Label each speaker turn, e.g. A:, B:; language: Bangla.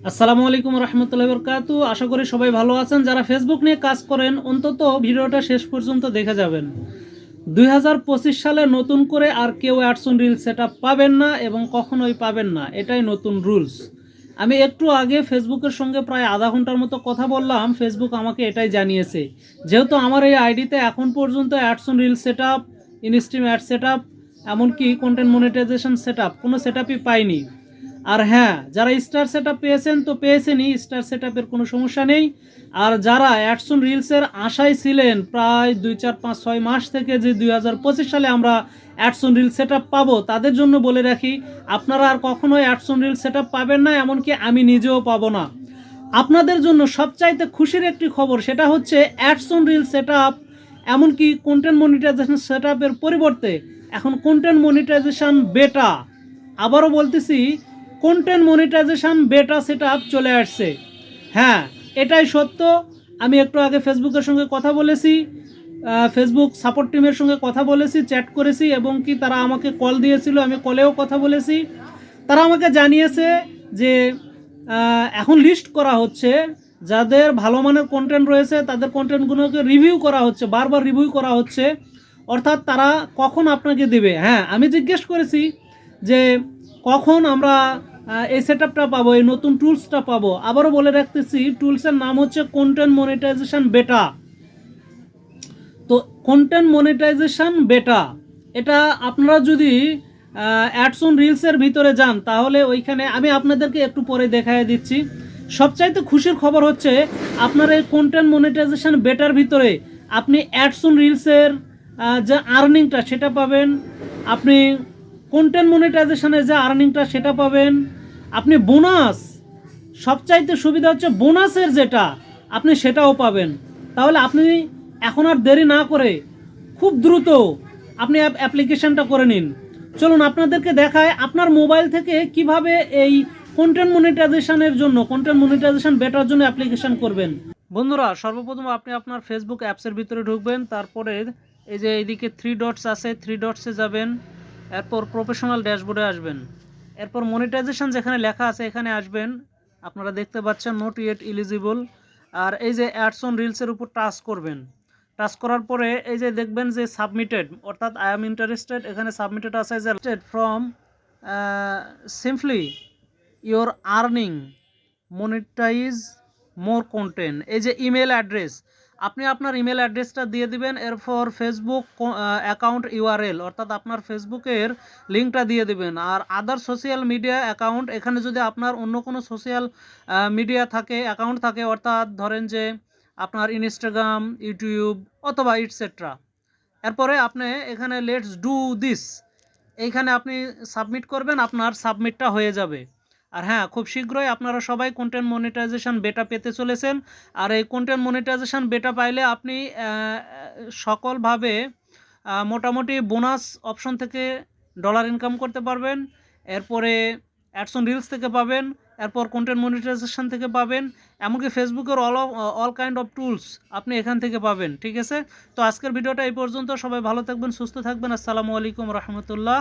A: আসসালামু আলাইকুম রহমতুল্লাহি বরকাতু। আশা করি সবাই ভালো আছেন। যারা ফেসবুক নিয়ে কাজ করেন অন্তত ভিডিওটা শেষ পর্যন্ত দেখে যাবেন। 2025 সালে নতুন করে আর কেউ অ্যাডস অন রিল সেট পাবেন না এবং কখনোই পাবেন না, এটাই নতুন রুলস। আমি একটু আগে ফেসবুকের সঙ্গে প্রায় আধা ঘন্টার মতো কথা বললাম। ফেসবুক আমাকে এটাই জানিয়েছে, যেহেতু আমার এই আইডিতে এখন পর্যন্ত ads on reel set up, instream ad set up, এমনকি কন্টেন্ট মনিটাইজেশন সেট আপ কোনো সেট আপই পাইনি। আর হ্যাঁ, যারা স্টার সেট আপ পেয়েছেন তো পেয়েছেনই, স্টার সেট আপের কোনো সমস্যা নেই। আর যারা অ্যাডস অন রিলসের আশায় ছিলেন প্রায় 2, 4, 5, 6 মাস থেকে, যে 2025 সালে আমরা ads on reel set up পাবো, তাদের জন্য বলে রাখি আপনারা আর কখনোই ads on reel set up পাবেন না, এমনকি আমি নিজেও পাবো না। আপনাদের জন্য সবচাইতে খুশির একটি খবর, সেটা হচ্ছে ads on reel set up, এমনকি কন্টেন্ট মনিটাইজেশন সেট আপের পরিবর্তে এখন কন্টেন্ট মনিটাইজেশন বেটা, আবারও বলতেছি, কন্টেন্ট মনিটাইজেশন বেটা সেটআপ চলে আসছে। হ্যাঁ, এটাই সত্য। আমি একটু আগে ফেসবুকের সঙ্গে কথা বলেছি, ফেসবুক সাপোর্ট টিমের সঙ্গে কথা বলেছি, চ্যাট করেছি, এবং কি তারা আমাকে কল দিয়েছিল, আমি কলেও কথা বলেছি। তারা আমাকে জানিয়েছে যে এখন লিস্ট করা হচ্ছে, যাদের ভালো মানের কন্টেন্ট রয়েছে তাদের কন্টেন্টগুলোকে রিভিউ করা হচ্ছে, বারবার রিভিউ করা হচ্ছে, অর্থাৎ তারা কখন আপনাকে দেবে। হ্যাঁ, আমি জিজ্ঞেস করেছি যে কখন আমরা এই সেট আপটা পাবো, এই নতুন টুলসটা পাবো। আবারও বলে রাখতেছি, টুলসের নাম হচ্ছে কন্টেন্ট মনিটাইজেশন বেটা। তো কন্টেন্ট মনিটাইজেশন বেটা, এটা আপনারা যদি অ্যাডস অন রিলসের ভিতরে যান তাহলে ওইখানে আমি আপনাদেরকে একটু পরে দেখায় দিচ্ছি। সবচাইতে খুশির খবর হচ্ছে আপনার এই কন্টেন্ট মনিটাইজেশন বেটার ভিতরে আপনি অ্যাডস অন রিলসের যে আর্নিংটা সেটা পাবেন, আপনি কন্টেন্ট মনিটাইজেশনের যে আর্নিংটা সেটা পাবেন, আপনি বোনাস, সবচাইতে সুবিধা হচ্ছে বোনাসের যেটা আপনি সেটাও পাবেন। তাহলে আপনি এখন আর দেরি না করে খুব দ্রুত আপনি অ্যাপ্লিকেশনটা করে নিন। চলুন আপনাদেরকে দেখায় আপনার মোবাইল থেকে কিভাবে এই কন্টেন্ট মনিটাইজেশনের জন্য, কন্টেন্ট মনিটাইজেশন বেটার জন্য অ্যাপ্লিকেশন করবেন। বন্ধুরা, সর্বপ্রথম আপনি আপনার ফেসবুক অ্যাপসের ভিতরে ঢুকবেন, তারপরে এই যে এইদিকে 3 ডটস আছে, 3 ডটসে যাবেন, এরপর প্রফেশনাল ড্যাশবোর্ডে আসবেন, এরপর মনিটাইজেশন যেখানে লেখা আছে এখানে আসবেন। আপনারা দেখতে পাচ্ছেন নট ইয়েট এলিজিবল। আর এই যে অ্যাডস অন রিলসের উপর টাচ করবেন। টাচ করার পরে এই যে দেখবেন যে সাবমিটেড, অর্থাৎ আই এম ইন্টারেস্টেড, এখানে সাবমিটেড আছে যে from simply your earning monetise more content. এই যে ইমেল অ্যাড্রেস, আপনি আপনার ইমেল অ্যাড্রেসটা দিয়ে দিবেন, এরপর ফেসবুক অ্যাকাউন্ট ইউআরএল, অর্থাৎ আপনার ফেসবুকের লিঙ্কটা দিয়ে দিবেন। আর আদার সোশ্যাল মিডিয়া অ্যাকাউন্ট, এখানে যদি আপনার অন্য কোনো সোশ্যাল মিডিয়া থাকে, অ্যাকাউন্ট থাকে, অর্থাৎ ধরেন যে আপনার ইনস্টাগ্রাম, ইউটিউব অথবা ইটসেট্রা, এরপরে আপনি এখানে লেটস ডু দিস, এইখানে আপনি সাবমিট করবেন, আপনার সাবমিটটা হয়ে যাবে। আর হ্যাঁ, খুব শীঘ্রই আপনারা সবাই কন্টেন্ট মনিটাইজেশন বেটা পেতে চলেছেন। আর এই কন্টেন্ট মনিটাইজেশন বেটা পাইলে আপনি সকলভাবে মোটামুটি বোনাস অপশন থেকে ডলার ইনকাম করতে পারবেন, এরপরে অ্যাডস অন রিলস থেকে পাবেন, এরপর কন্টেন্ট মনিটাইজেশন থেকে পাবেন, এমনকি ফেসবুকের অল কাইন্ড অফ টুলস আপনি এখান থেকে পাবেন। ঠিক আছে, তো আজকের ভিডিওটা এই পর্যন্ত। সবাই ভালো থাকবেন, সুস্থ থাকবেন। আসসালামু আলাইকুম রহমতুল্লাহ।